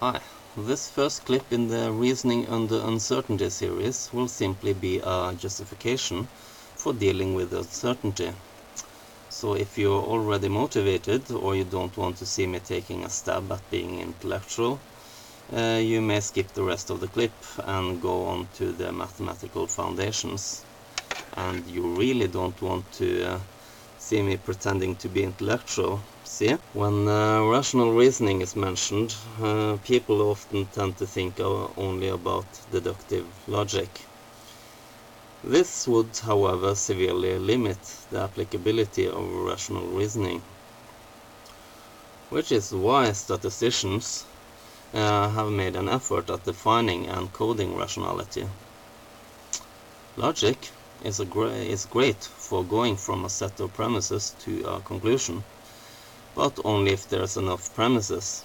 Hi, this first clip in the Reasoning Under Uncertainty series will simply be a justification for dealing with uncertainty. So if you're already motivated or you don't want to see me taking a stab at being intellectual, you may skip the rest of the clip and go on to the mathematical foundations. And you really don't want to see me pretending to be intellectual. See, when rational reasoning is mentioned, people often tend to think only about deductive logic. This would, however, severely limit the applicability of rational reasoning, which is why statisticians have made an effort at defining and coding rationality. Logic is great for going from a set of premises to a conclusion, but only if there's enough premises.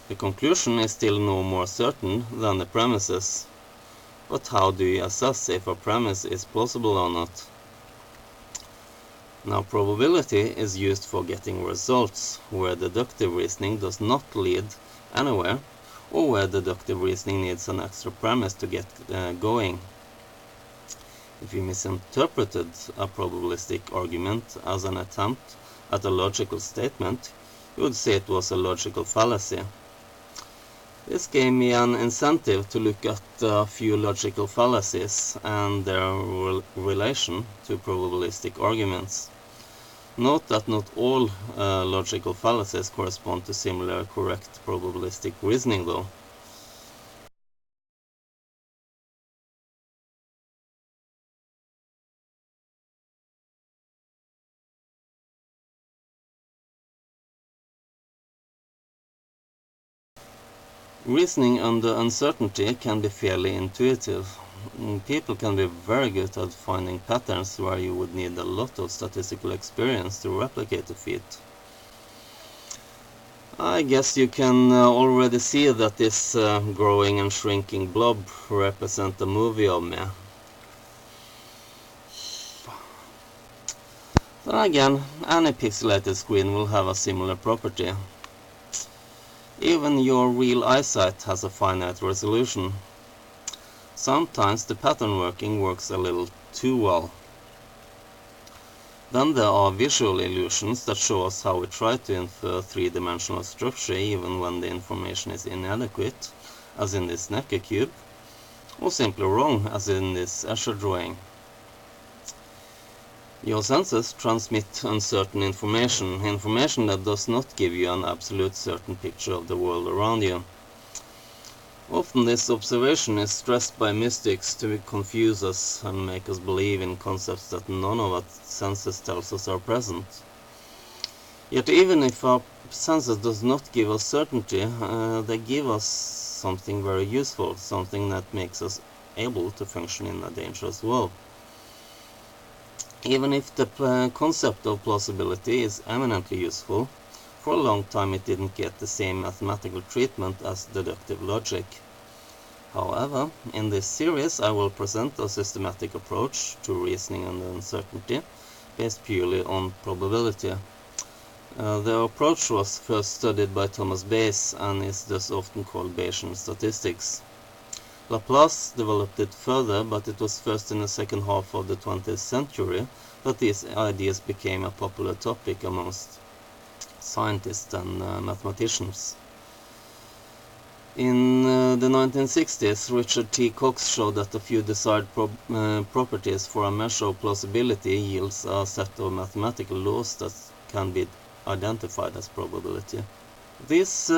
The conclusion is still no more certain than the premises, but how do you assess if a premise is plausible or not? Now, probability is used for getting results, where deductive reasoning does not lead anywhere, or where deductive reasoning needs an extra premise to get going. If you misinterpreted a probabilistic argument as an attempt at a logical statement, you would say it was a logical fallacy. This gave me an incentive to look at a few logical fallacies and their relation to probabilistic arguments. Note that not all logical fallacies correspond to similar correct probabilistic reasoning, though. Reasoning under uncertainty can be fairly intuitive. People can be very good at finding patterns where you would need a lot of statistical experience to replicate the feat. I guess you can already see that this growing and shrinking blob represents a movie of me. Then again, any pixelated screen will have a similar property. Even your real eyesight has a finite resolution. Sometimes the pattern working works a little too well. Then there are visual illusions that show us how we try to infer three-dimensional structure even when the information is inadequate, as in this Necker cube, or simply wrong, as in this Escher drawing. Your senses transmit uncertain information that does not give you an absolute certain picture of the world around you. Often this observation is stressed by mystics to confuse us and make us believe in concepts that none of our senses tells us are present. Yet even if our senses does not give us certainty, they give us something very useful, something that makes us able to function in a dangerous world. Even if the concept of plausibility is eminently useful, for a long time it didn't get the same mathematical treatment as deductive logic. However, in this series I will present a systematic approach to reasoning under uncertainty based purely on probability. The approach was first studied by Thomas Bayes and is thus often called Bayesian statistics. Laplace developed it further, but it was first in the second half of the 20th century that these ideas became a popular topic amongst scientists and mathematicians. In the 1960s, Richard T. Cox showed that a few desired properties for a measure of plausibility yields a set of mathematical laws that can be identified as probability. These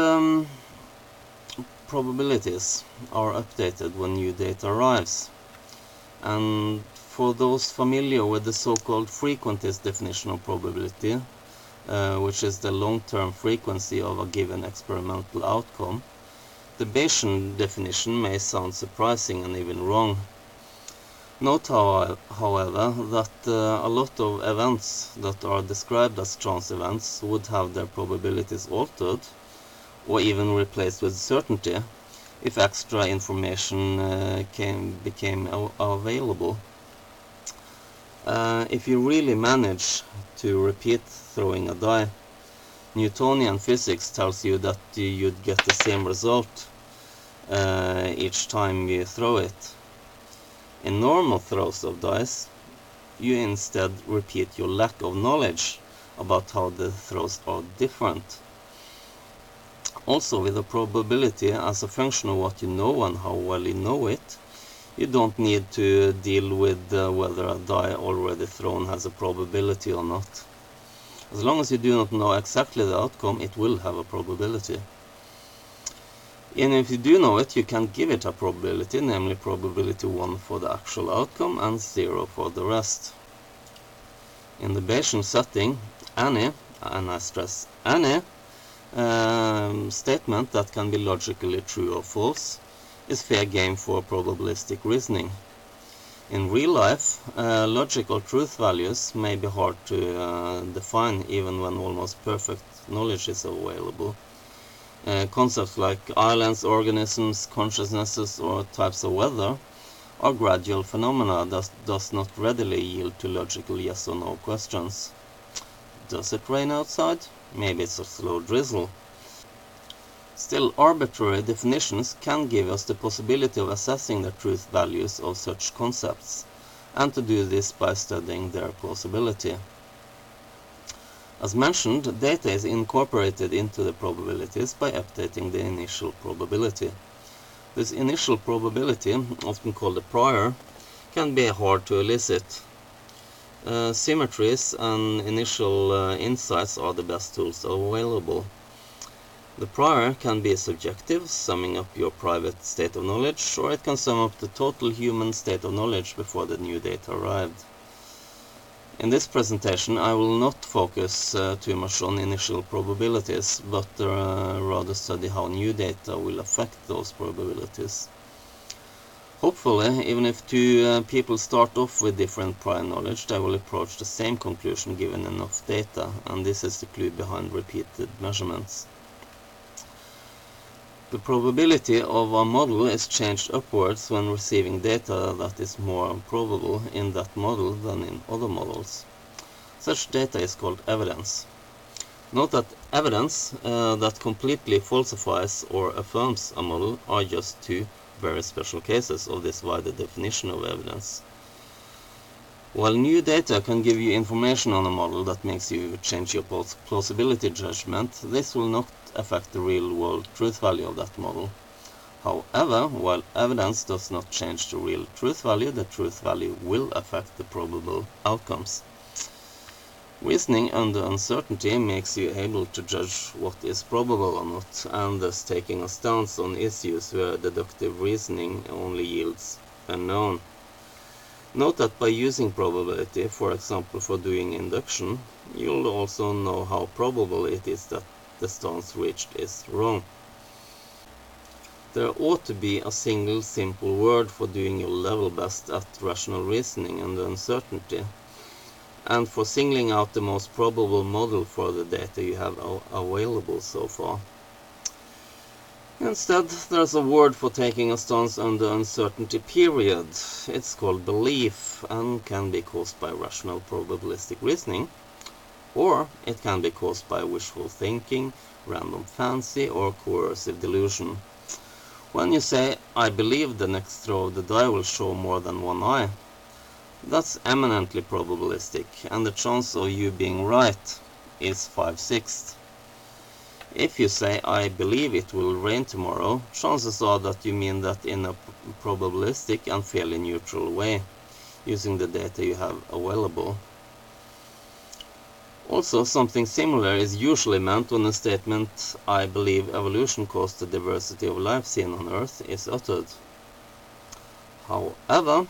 probabilities are updated when new data arrives, and for those familiar with the so-called frequentist definition of probability, which is the long-term frequency of a given experimental outcome, the Bayesian definition may sound surprising and even wrong. Note, however, that a lot of events that are described as chance events would have their probabilities altered or even replaced with certainty if extra information became available. If you really manage to repeat throwing a die, Newtonian physics tells you that you'd get the same result each time you throw it. In normal throws of dice, you instead repeat your lack of knowledge about how the throws are different. Also, with a probability as a function of what you know and how well you know it, you don't need to deal with whether a die already thrown has a probability or not. As long as you do not know exactly the outcome, it will have a probability. And if you do know it, you can give it a probability, namely probability 1 for the actual outcome and 0 for the rest. In the Bayesian setting, any, and I stress any, statement that can be logically true or false is fair game for probabilistic reasoning. In real life, logical truth values may be hard to define even when almost perfect knowledge is available. Concepts like islands, organisms, consciousnesses, or types of weather are gradual phenomena that does not readily yield to logical yes or no questions. Does it rain outside? Maybe it's a slow drizzle. Still, arbitrary definitions can give us the possibility of assessing the truth values of such concepts, and to do this by studying their plausibility. As mentioned, data is incorporated into the probabilities by updating the initial probability. This initial probability, often called a prior, can be hard to elicit. Symmetries and initial insights are the best tools available. The prior can be subjective, summing up your private state of knowledge, or it can sum up the total human state of knowledge before the new data arrived. In this presentation, I will not focus too much on initial probabilities, but rather study how new data will affect those probabilities. Hopefully, even if two people start off with different prior knowledge, they will approach the same conclusion given enough data, and this is the clue behind repeated measurements. The probability of a model is changed upwards when receiving data that is more probable in that model than in other models. Such data is called evidence. Note that evidence that completely falsifies or affirms a model are just two very special cases of this wider definition of evidence. While new data can give you information on a model that makes you change your plausibility judgment, this will not affect the real-world truth value of that model. However, while evidence does not change the real truth value, the truth value will affect the probable outcomes. Reasoning under uncertainty makes you able to judge what is probable or not, and thus taking a stance on issues where deductive reasoning only yields unknown. Note that by using probability, for example for doing induction, you'll also know how probable it is that the stance reached is wrong. There ought to be a single simple word for doing your level best at rational reasoning under uncertainty, and for singling out the most probable model for the data you have available so far. Instead, there's a word for taking a stance under uncertainty, period. It's called belief, and can be caused by rational probabilistic reasoning, or it can be caused by wishful thinking, random fancy, or coercive delusion. When you say, I believe the next throw of the die will show more than one eye, that's eminently probabilistic, and the chance of you being right is 5/6. If you say, I believe it will rain tomorrow, chances are that you mean that in a probabilistic and fairly neutral way, using the data you have available. Also, something similar is usually meant when a statement, I believe evolution caused the diversity of life seen on Earth, is uttered. However,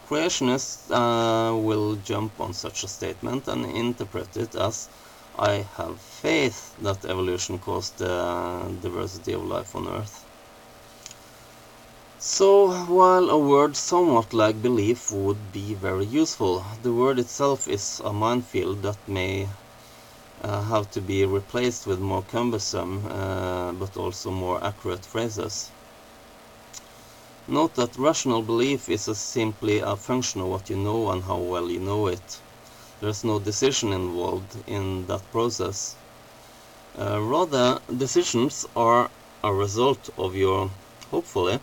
creationists will jump on such a statement and interpret it as, I have faith that evolution caused the diversity of life on Earth. So, while a word somewhat like belief would be very useful, the word itself is a minefield that may have to be replaced with more cumbersome but also more accurate phrases. Note that rational belief is simply a function of what you know and how well you know it. There is no decision involved in that process. Rather, decisions are a result of your, hopefully,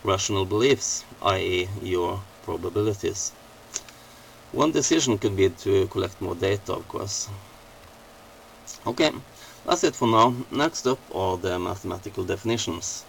rational beliefs, i.e. your probabilities. One decision could be to collect more data, of course. Okay, that's it for now. Next up are the mathematical definitions.